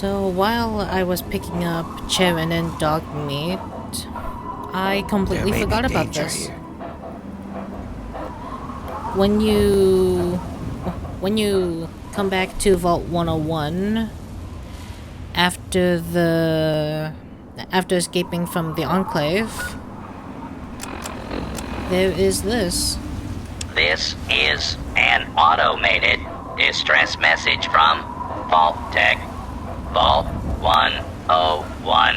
So while I was picking up chicken and dog meat, I completely forgot about this. When you come back to Vault 101 after escaping from the Enclave, there is this. This is an automated distress message from Vault Tech. Vault 101.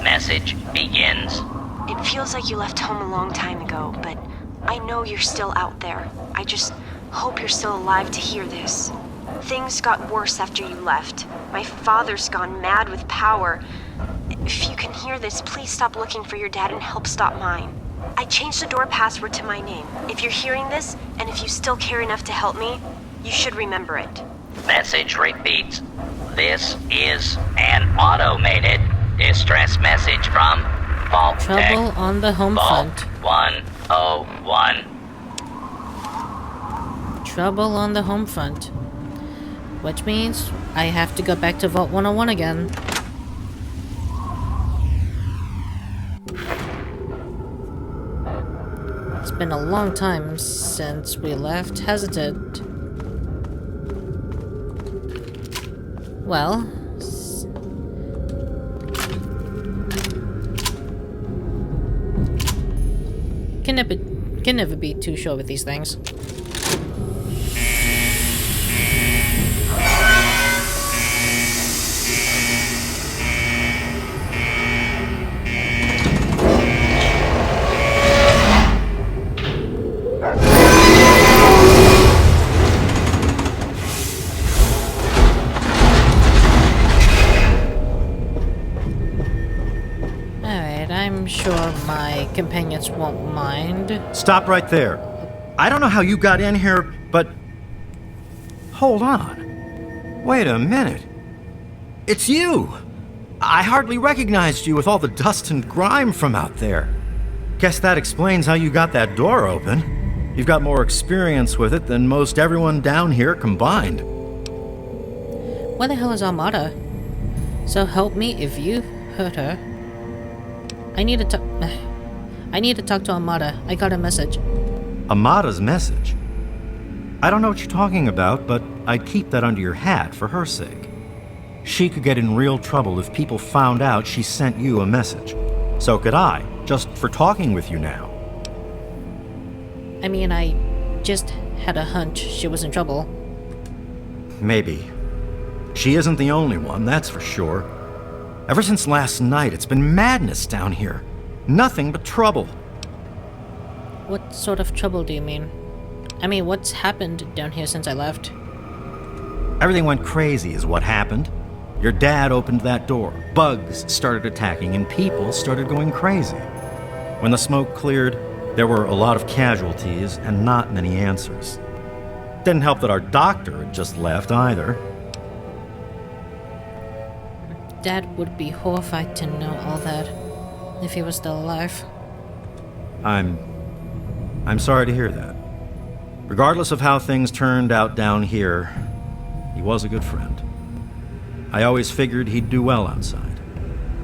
Message begins. It feels like you left home a long time ago, but I know you're still out there. I just hope you're still alive to hear this. Things got worse after you left. My father's gone mad with power. If you can hear this, please stop looking for your dad and help stop mine. I changed the door password to my name. If you're hearing this, and if you still care enough to help me, you should remember it. Message repeats. This is an automated distress message from Vault Tech. Trouble on the Homefront. Vault 101. Trouble on the Homefront. Which means I have to go back to Vault 101 again. It's been a long time since we left, hasn't it? Well... Can never be too sure with these things. I'm sure my companions won't mind. Stop right there. I don't know how you got in here, but... Hold on. Wait a minute. It's you! I hardly recognized you with all the dust and grime from out there. Guess that explains how you got that door open. You've got more experience with it than most everyone down here combined. Where the hell is Amata? So help me if you hurt her. I need to talk to Amata. I got a message. Amata's message? I don't know what you're talking about, but I'd keep that under your hat for her sake. She could get in real trouble if people found out she sent you a message. So could I, just for talking with you now. I mean, I just had a hunch she was in trouble. Maybe. She isn't the only one, that's for sure. Ever since last night, it's been madness down here. Nothing but trouble. What sort of trouble do you mean? I mean, what's happened down here since I left? Everything went crazy is what happened. Your dad opened that door, bugs started attacking, and people started going crazy. When the smoke cleared, there were a lot of casualties and not many answers. Didn't help that our doctor had just left either. Dad would be horrified to know all that, if he was still alive. I'm sorry to hear that. Regardless of how things turned out down here, he was a good friend. I always figured he'd do well outside.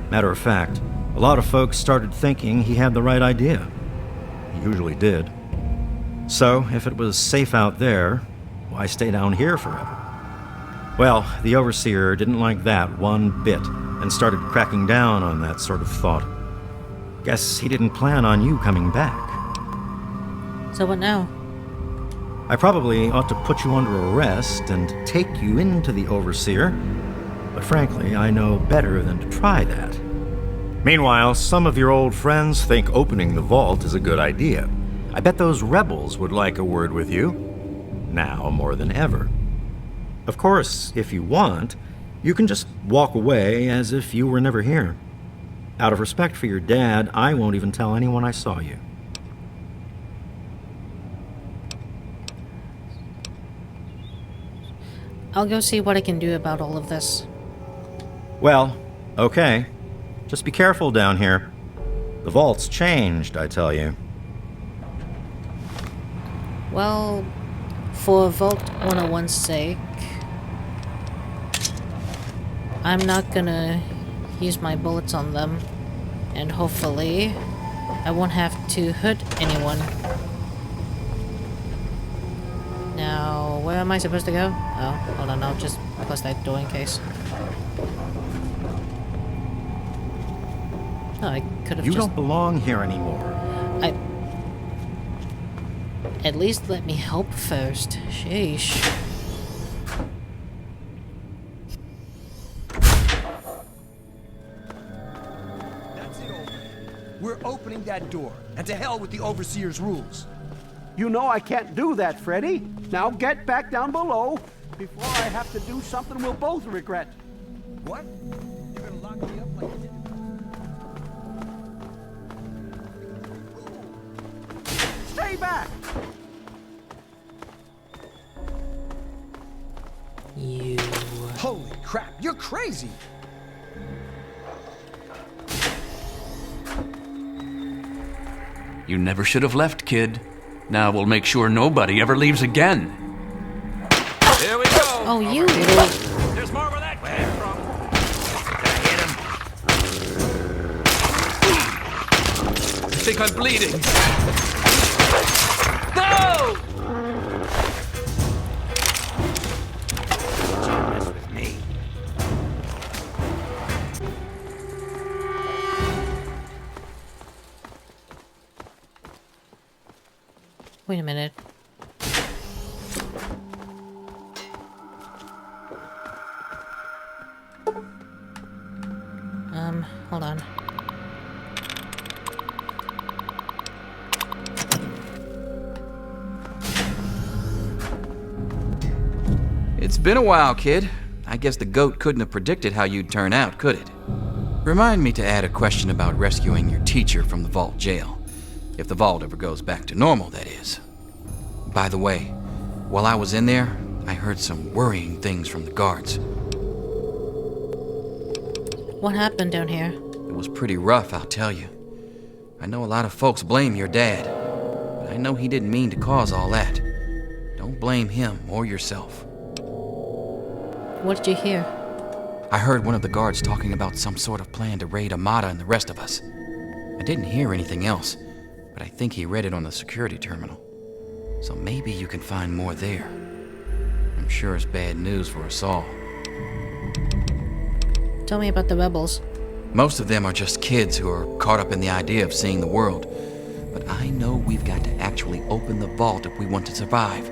Matter of fact, a lot of folks started thinking he had the right idea. He usually did. So, if it was safe out there, why stay down here forever? Well, the Overseer didn't like that one bit, and started cracking down on that sort of thought. Guess he didn't plan on you coming back. So what now? I probably ought to put you under arrest and take you into the Overseer, but frankly, I know better than to try that. Meanwhile, some of your old friends think opening the vault is a good idea. I bet those rebels would like a word with you, now more than ever. Of course, if you want, you can just walk away as if you were never here. Out of respect for your dad, I won't even tell anyone I saw you. I'll go see what I can do about all of this. Well, okay. Just be careful down here. The vault's changed, I tell you. Well, for Vault 101's sake, I'm not gonna use my bullets on them. And hopefully, I won't have to hurt anyone. Now, where am I supposed to go? Oh, hold on, I'll just close that door in case. Oh, I could have You just... don't belong here anymore. At least let me help first. Sheesh. That's it, over. We're opening that door, and to hell with the Overseer's rules. You know I can't do that, Freddy. Now get back down below before I have to do something we'll both regret. What? You're gonna lock me up like you did? Stay back! You... Holy crap, you're crazy! You never should have left, kid. Now we'll make sure nobody ever leaves again. Here we go! Oh, you little... There's more where that came from. Gonna hit him. I think I'm bleeding. No! Mess with me. Wait a minute. Hold on. It's been a while, kid. I guess the goat couldn't have predicted how you'd turn out, could it? Remind me to add a question about rescuing your teacher from the vault jail. If the vault ever goes back to normal, that is. By the way, while I was in there, I heard some worrying things from the guards. What happened down here? It was pretty rough, I'll tell you. I know a lot of folks blame your dad, but I know he didn't mean to cause all that. Don't blame him or yourself. What did you hear? I heard one of the guards talking about some sort of plan to raid Amata and the rest of us. I didn't hear anything else, but I think he read it on the security terminal. So maybe you can find more there. I'm sure it's bad news for us all. Tell me about the rebels. Most of them are just kids who are caught up in the idea of seeing the world. But I know we've got to actually open the vault if we want to survive.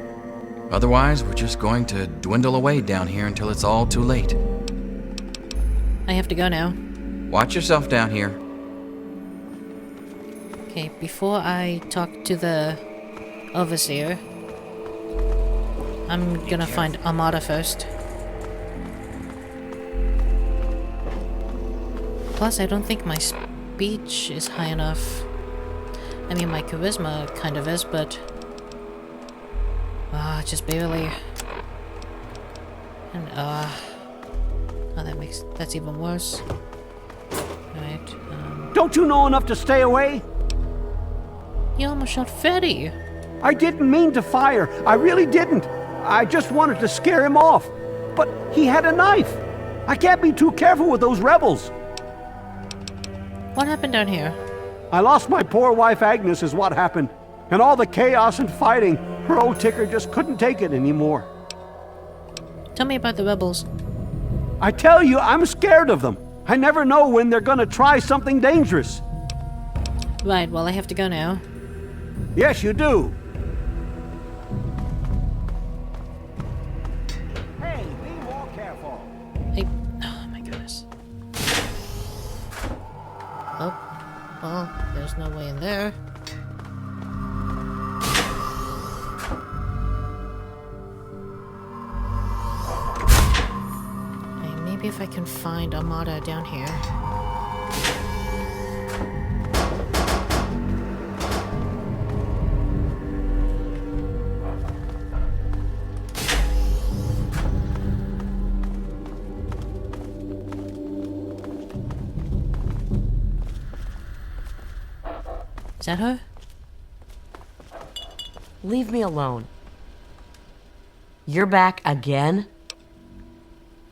Otherwise, we're just going to dwindle away down here until it's all too late. I have to go now. Watch yourself down here. Okay, before I talk to the Overseer, I'm gonna find Amata first. Plus, I don't think my speech is high enough. I mean, my charisma kind of is, but... just barely. And, oh, that's even worse. Alright, Don't you know enough to stay away? You almost shot Freddy! I didn't mean to fire. I really didn't. I just wanted to scare him off. But he had a knife. I can't be too careful with those rebels. What happened down here? I lost my poor wife Agnes is what happened. And all the chaos and fighting. Her old ticker just couldn't take it anymore. Tell me about the rebels. I tell you, I'm scared of them. I never know when they're gonna try something dangerous. Right, well, I have to go now. Yes, you do. Hey, be more careful. Oh my goodness. Oh, well, there's no way in there. Okay, maybe if I can find Amata down here. Is that her? Leave me alone. You're back again?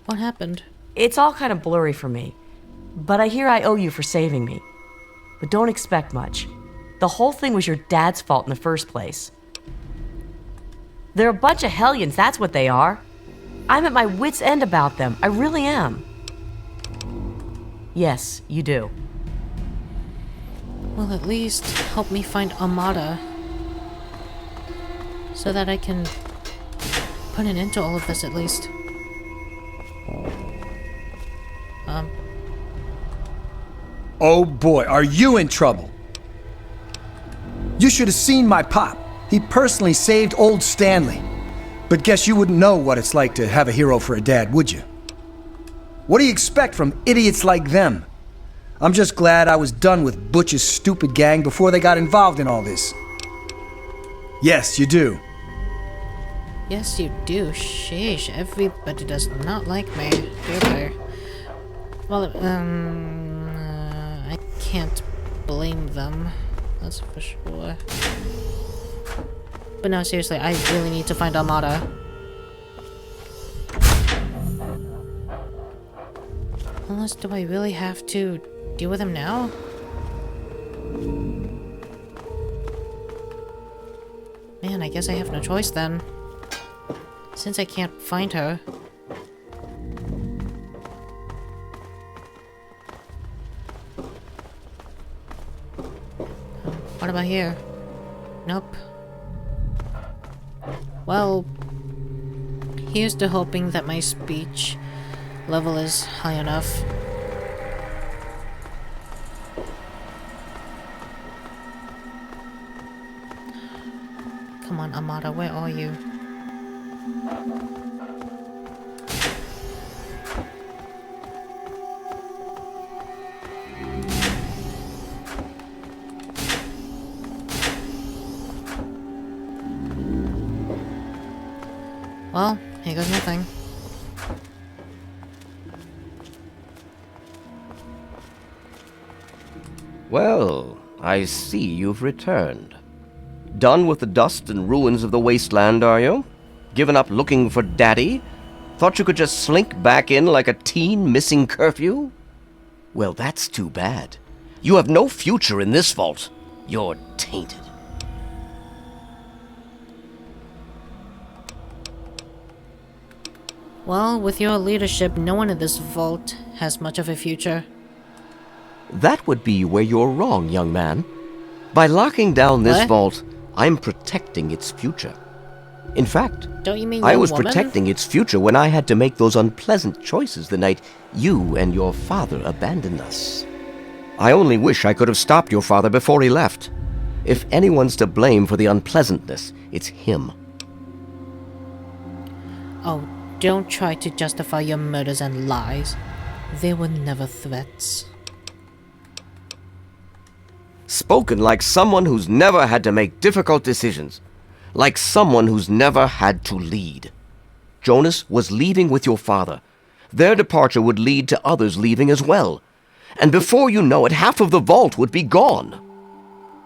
What happened? It's all kind of blurry for me. But I hear I owe you for saving me. But don't expect much. The whole thing was your dad's fault in the first place. They're a bunch of hellions, that's what they are. I'm at my wit's end about them. I really am. Yes, you do. Well, at least help me find Amata. So that I can put an end to all of this at least. Oh boy, are you in trouble? You should have seen my pop. He personally saved old Stanley. But guess you wouldn't know what it's like to have a hero for a dad, would you? What do you expect from idiots like them? I'm just glad I was done with Butch's stupid gang before they got involved in all this. Yes, you do. Yes, you do. Sheesh, everybody does not like me, do they? Well, I can't blame them. That's for sure. But no, seriously, I really need to find Amata. Unless, do I really have to deal with him now? Man, I guess I have no choice then. Since I can't find her. What about here? Nope. Well, here's to hoping that my speech level is high enough. Come on, Amata, where are you? Well, here goes nothing. Well, I see you've returned. Done with the dust and ruins of the wasteland, are you? Given up looking for Daddy? Thought you could just slink back in like a teen missing curfew? Well, that's too bad. You have no future in this vault. You're tainted. Well, with your leadership, no one in this vault has much of a future. That would be where you're wrong, young man. By locking down this vault, I'm protecting its future. In fact, don't you mean I was woman? protecting its future when I had to make those unpleasant choices the night you and your father abandoned us. I only wish I could have stopped your father before he left. If anyone's to blame for the unpleasantness, it's him. Oh, don't try to justify your murders and lies. They were never threats. Spoken like someone who's never had to make difficult decisions. Like someone who's never had to lead. Jonas was leaving with your father. Their departure would lead to others leaving as well. And before you know it, half of the vault would be gone.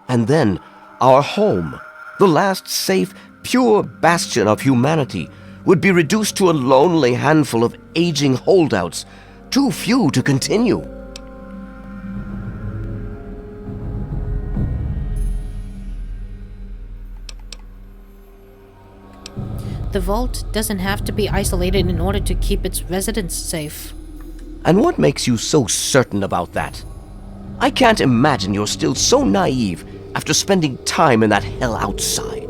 And then, our home, the last safe, pure bastion of humanity, would be reduced to a lonely handful of aging holdouts, too few to continue. The vault doesn't have to be isolated in order to keep its residents safe. And what makes you so certain about that? I can't imagine you're still so naive after spending time in that hell outside.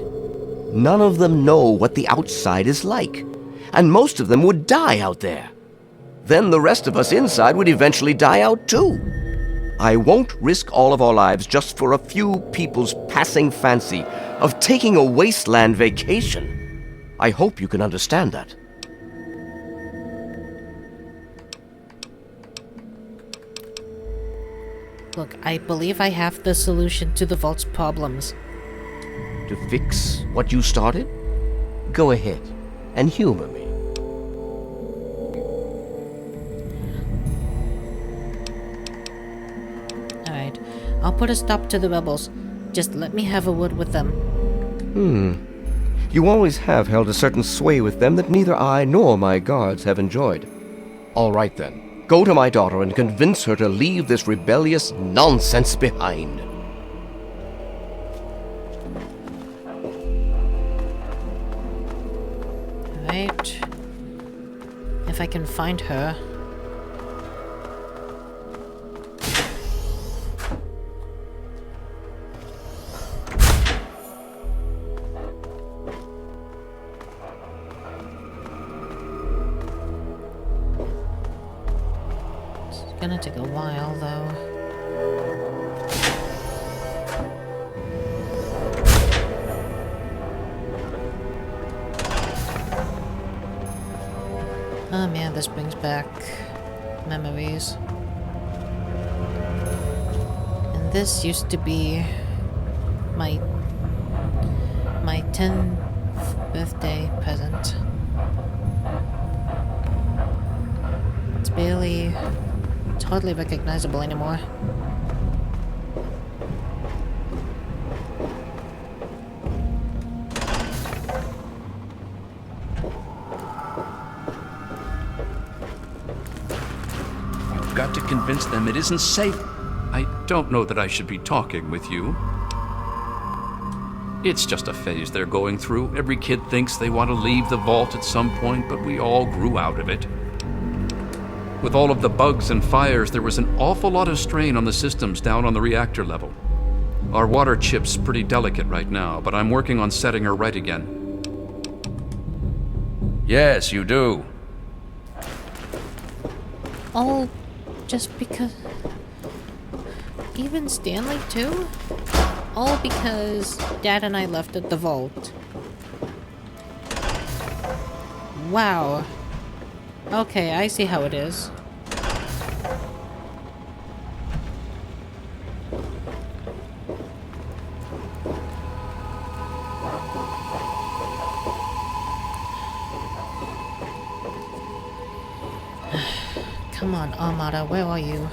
None of them know what the outside is like, and most of them would die out there. Then the rest of us inside would eventually die out too. I won't risk all of our lives just for a few people's passing fancy of taking a wasteland vacation. I hope you can understand that. Look, I believe I have the solution to the vault's problems. To fix what you started? Go ahead and humor me. Alright, I'll put a stop to the rebels. Just let me have a word with them. You always have held a certain sway with them that neither I nor my guards have enjoyed. All right then. Go to my daughter and convince her to leave this rebellious nonsense behind. Right. If I can find her. It's gonna take a while, though. Oh man, this brings back memories. And this used to be my 10th birthday present. It's hardly recognizable anymore. Got to convince them it isn't safe. I don't know that I should be talking with you. It's just a phase they're going through. Every kid thinks they want to leave the vault at some point, but we all grew out of it. With all of the bugs and fires, there was an awful lot of strain on the systems down on the reactor level. Our water chip's pretty delicate right now, but I'm working on setting her right again. Yes, you do. All just because... Even Stanley, too? All because Dad and I left at the vault. Wow. Okay, I see how it is. Come on, Amata, where are you?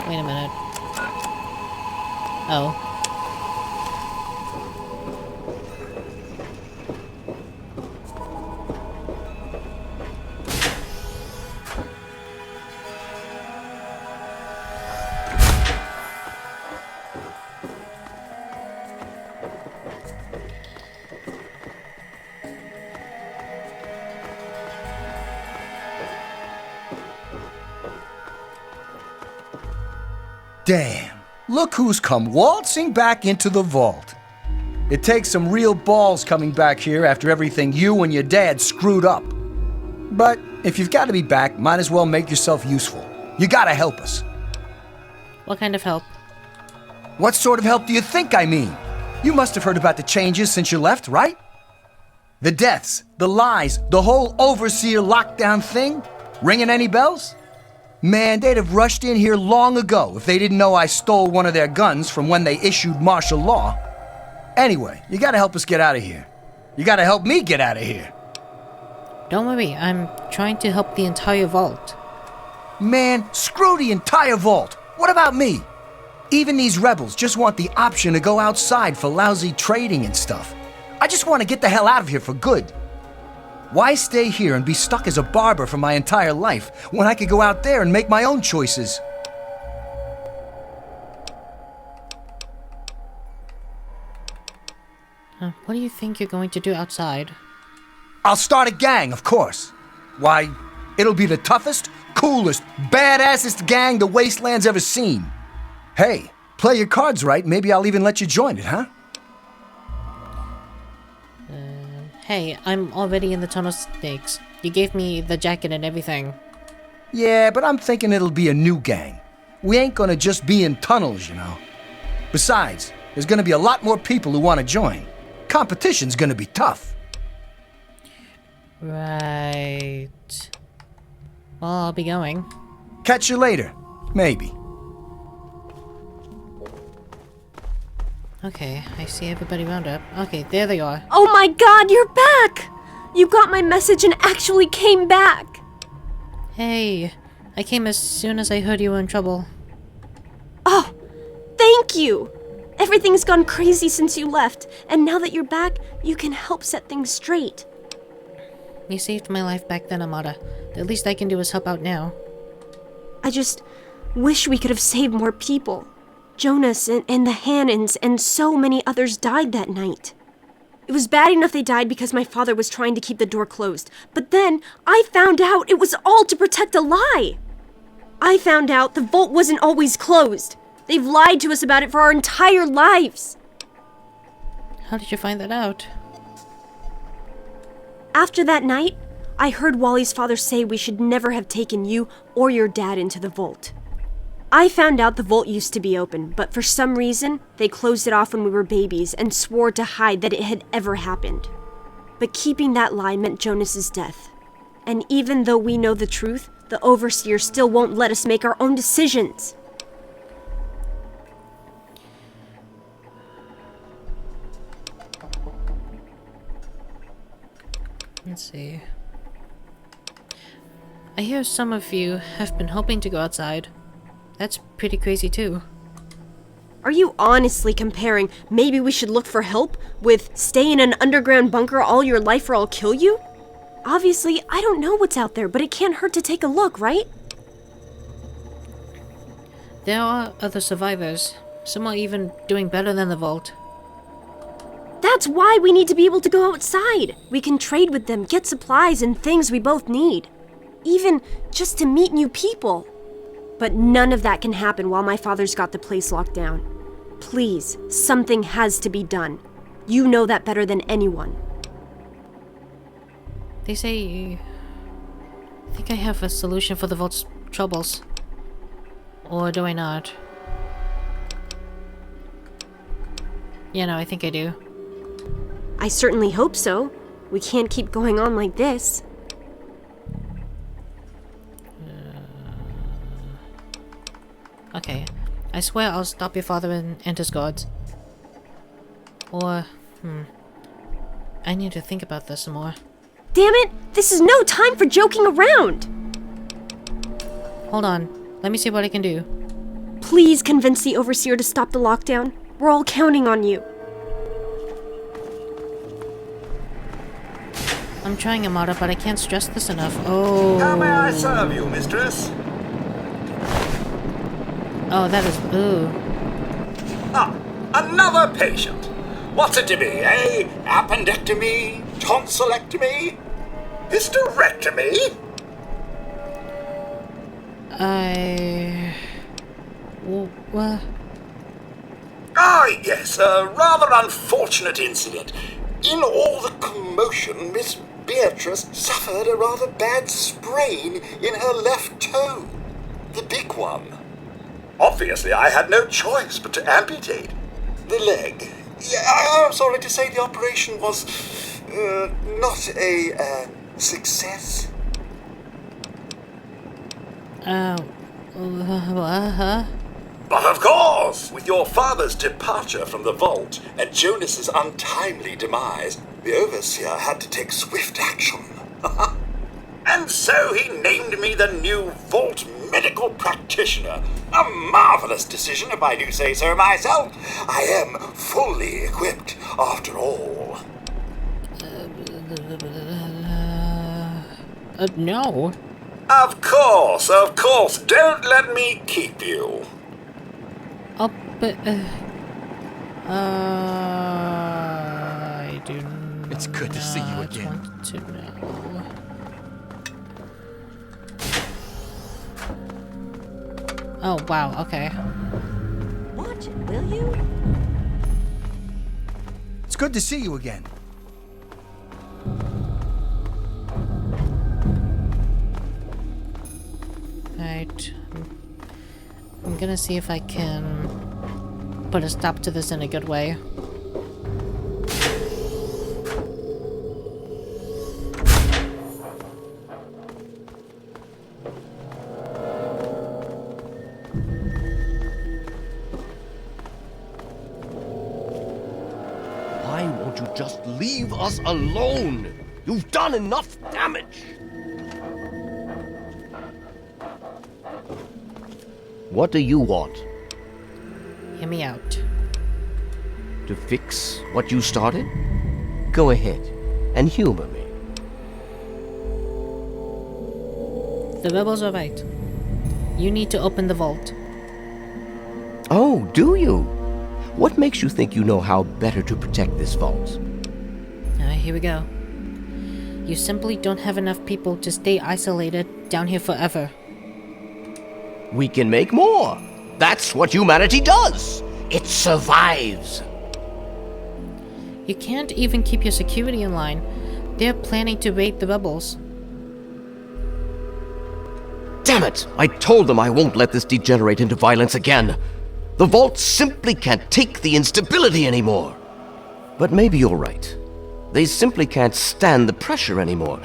Wait a minute. Oh. Damn, look who's come waltzing back into the vault. It takes some real balls coming back here after everything you and your dad screwed up. But if you've got to be back, might as well make yourself useful. You gotta help us. What kind of help? What sort of help do you think I mean? You must have heard about the changes since you left, right? The deaths, the lies, the whole overseer lockdown thing? Ringing any bells? Man, they'd have rushed in here long ago if they didn't know I stole one of their guns from when they issued martial law. Anyway, you gotta help us get out of here. You gotta help me get out of here. Don't worry, I'm trying to help the entire vault. Man, screw the entire vault. What about me? Even these rebels just want the option to go outside for lousy trading and stuff. I just want to get the hell out of here for good. Why stay here and be stuck as a barber for my entire life when I could go out there and make my own choices? What do you think you're going to do outside? I'll start a gang, of course. Why, it'll be the toughest, coolest, badassest gang the Wasteland's ever seen. Hey, play your cards right, maybe I'll even let you join it, huh? Hey, I'm already in the tunnel snakes. You gave me the jacket and everything. Yeah, but I'm thinking it'll be a new gang. We ain't gonna just be in tunnels, you know. Besides, there's gonna be a lot more people who want to join. Competition's gonna be tough. Right. Well, I'll be going. Catch you later. Maybe. Okay, I see everybody round up. Okay, there they are. Oh my god, you're back! You got my message and actually came back! Hey, I came as soon as I heard you were in trouble. Oh, thank you! Everything's gone crazy since you left, and now that you're back, you can help set things straight. You saved my life back then, Amata. The least I can do is help out now. I just wish we could have saved more people. Jonas and the Hannons and so many others died that night. It was bad enough they died because my father was trying to keep the door closed. But then I found out it was all to protect a lie. I found out the vault wasn't always closed. They've lied to us about it for our entire lives. How did you find that out? After that night, I heard Wally's father say we should never have taken you or your dad into the vault. I found out the vault used to be open, but for some reason, they closed it off when we were babies and swore to hide that it had ever happened. But keeping that lie meant Jonas's death. And even though we know the truth, the Overseer still won't let us make our own decisions. Let's see. I hear some of you have been hoping to go outside. That's pretty crazy too. Are you honestly comparing maybe we should look for help with stay in an underground bunker all your life or I'll kill you? Obviously, I don't know what's out there, but it can't hurt to take a look, right? There are other survivors. Some are even doing better than the vault. That's why we need to be able to go outside. We can trade with them, get supplies and things we both need. Even just to meet new people. But none of that can happen while my father's got the place locked down. Please, something has to be done. You know that better than anyone. They say... I think I have a solution for the vault's troubles. Or do I not? Yeah, no, I think I do. I certainly hope so. We can't keep going on like this. Okay. I swear I'll stop your father and his guards. Or, I need to think about this some more. Damn it! This is no time for joking around! Hold on. Let me see what I can do. Please convince the Overseer to stop the lockdown. We're all counting on you. I'm trying, Amata, but I can't stress this enough. Oh. How may I serve you, mistress? Oh, that is... Ooh. Ah, another patient. What's it to be, eh? Appendectomy? Tonsillectomy? Hysterectomy? What? Ah, yes, a rather unfortunate incident. In all the commotion, Miss Beatrice suffered a rather bad sprain in her left toe. The big one. Obviously, I had no choice but to amputate the leg. Yeah, I'm sorry to say the operation was not a success. But of course, with your father's departure from the vault and Jonas's untimely demise, the Overseer had to take swift action. And so he named me the new Vault Medical Practitioner. A marvelous decision, if I do say so myself. I am fully equipped, after all. No. Of course. Don't let me keep you. Oh, but, I do not. It's good to see you again. Want to know. Oh, wow, okay. Watch it, will you? It's good to see you again. Alright. I'm gonna see if I can put a stop to this in a good way. Why won't you just leave us alone? You've done enough damage. What do you want? Hear me out. To fix what you started? Go ahead and humor me. The rebels are right. You need to open the vault. Oh, do you? What makes you think you know how better to protect this vault? Here we go. You simply don't have enough people to stay isolated down here forever. We can make more. That's what humanity does. It survives. You can't even keep your security in line. They're planning to raid the rebels. Damn it! I told them I won't let this degenerate into violence again. The vault simply can't take the instability anymore. But maybe you're right. They simply can't stand the pressure anymore.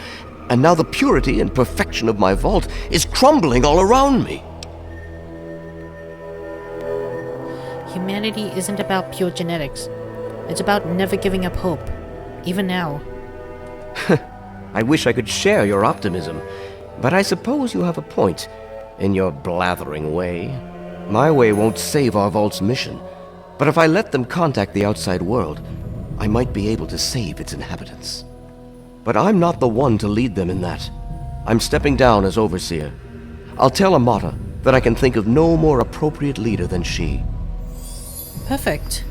And now the purity and perfection of my vault is crumbling all around me. Humanity isn't about pure genetics. It's about never giving up hope. Even now. I wish I could share your optimism. But I suppose you have a point, in your blathering way. My way won't save our vault's mission, but if I let them contact the outside world, I might be able to save its inhabitants. But I'm not the one to lead them in that. I'm stepping down as overseer. I'll tell Amata that I can think of no more appropriate leader than she. Perfect.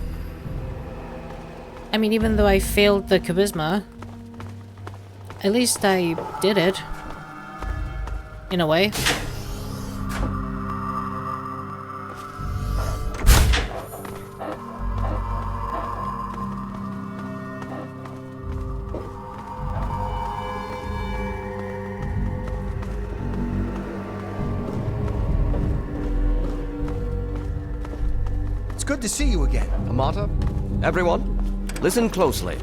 I mean, even though I failed the charisma, at least I did it. In a way. It's good to see you again. Amata, everyone, listen closely.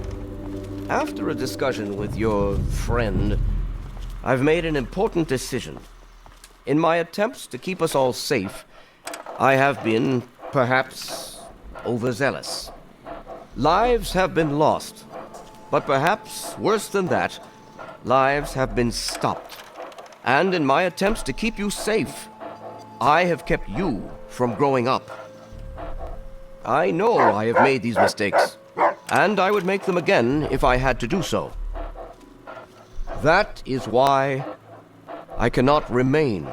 After a discussion with your friend, I've made an important decision. In my attempts to keep us all safe, I have been, perhaps, overzealous. Lives have been lost, but perhaps worse than that, lives have been stopped. And in my attempts to keep you safe, I have kept you from growing up. I know I have made these mistakes, and I would make them again if I had to do so. That is why I cannot remain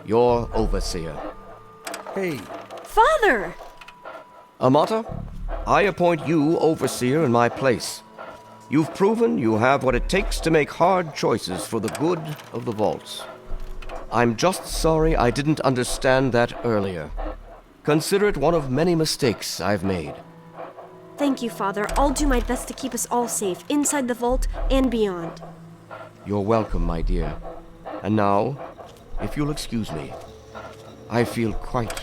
your overseer. Hey. Father! Amata, I appoint you overseer in my place. You've proven you have what it takes to make hard choices for the good of the vaults. I'm just sorry I didn't understand that earlier. Consider it one of many mistakes I've made. Thank you, Father. I'll do my best to keep us all safe, inside the vault and beyond. You're welcome, my dear. And now, if you'll excuse me, I feel quite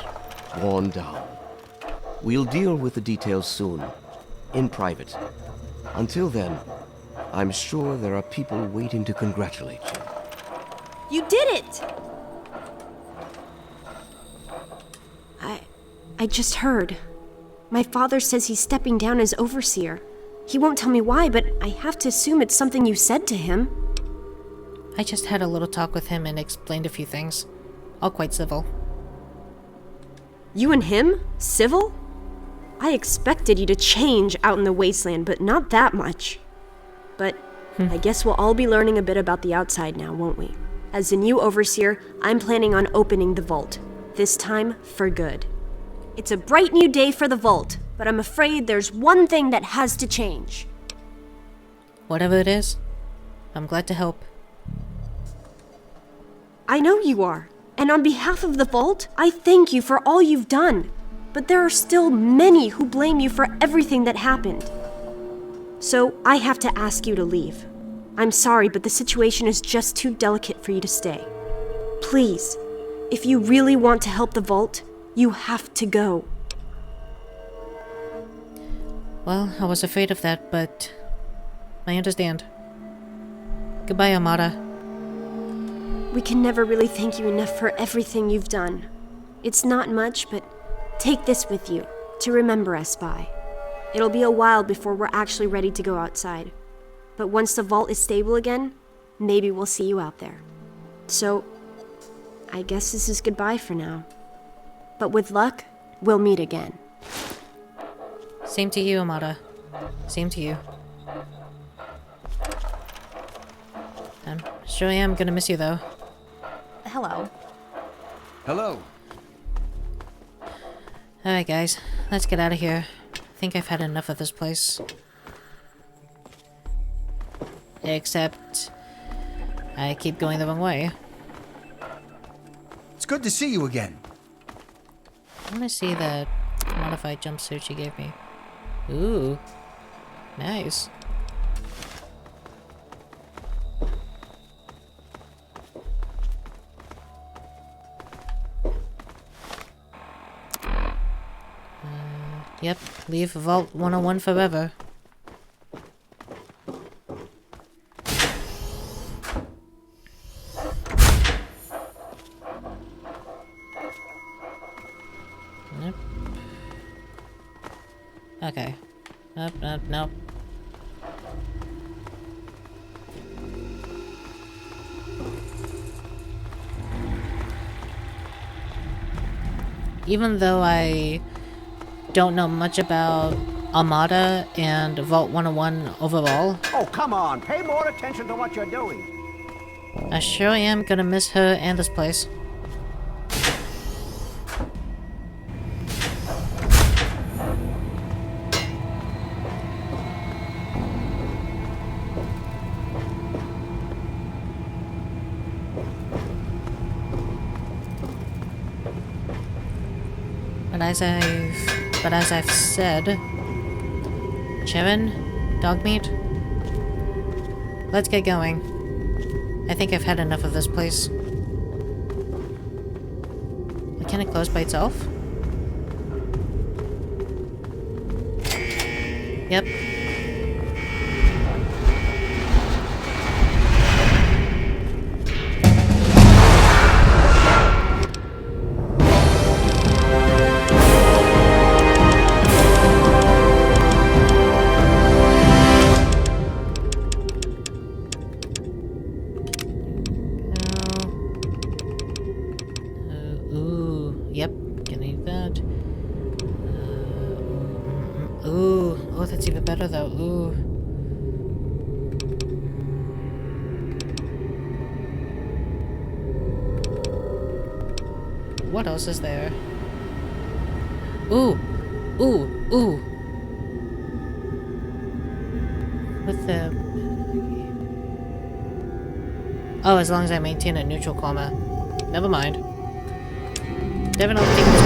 worn down. We'll deal with the details soon, in private. Until then, I'm sure there are people waiting to congratulate you. You did it! I just heard. My father says he's stepping down as overseer. He won't tell me why, but I have to assume it's something you said to him. I just had a little talk with him and explained a few things. All quite civil. You and him? Civil? I expected you to change out in the wasteland, but not that much. But I guess we'll all be learning a bit about the outside now, won't we? As the new overseer, I'm planning on opening the vault. This time, for good. It's a bright new day for the vault, but I'm afraid there's one thing that has to change. Whatever it is, I'm glad to help. I know you are. And on behalf of the vault, I thank you for all you've done. But there are still many who blame you for everything that happened. So I have to ask you to leave. I'm sorry, but the situation is just too delicate for you to stay. Please, if you really want to help the vault, you have to go. Well, I was afraid of that, but I understand. Goodbye, Amata. We can never really thank you enough for everything you've done. It's not much, but take this with you to remember us by. It'll be a while before we're actually ready to go outside. But once the vault is stable again, maybe we'll see you out there. So, I guess this is goodbye for now. But with luck, we'll meet again. Same to you, Amata. Same to you. I'm sure I am gonna miss you, though. hello. Hello. Alright, guys. Let's get out of here. I think I've had enough of this place. Except... I keep going the wrong way. It's good to see you again. Let me see the modified jumpsuit she gave me. Ooh. Nice. Yep, leave Vault 101 forever. Nope. Okay. Nope, nope, nope. Even though I don't know much about Amata and Vault 101 overall. Oh, come on. Pay more attention to what you're doing. I sure am gonna miss her and this place. But as I've said, Sharon, Dogmeat, let's get going. I think I've had enough of this place. Can it close by itself? Yep. That's even better though. Ooh. What else is there? Ooh. Ooh. Ooh. With the... Oh, as long as I maintain a neutral comma. Never mind. Definitely think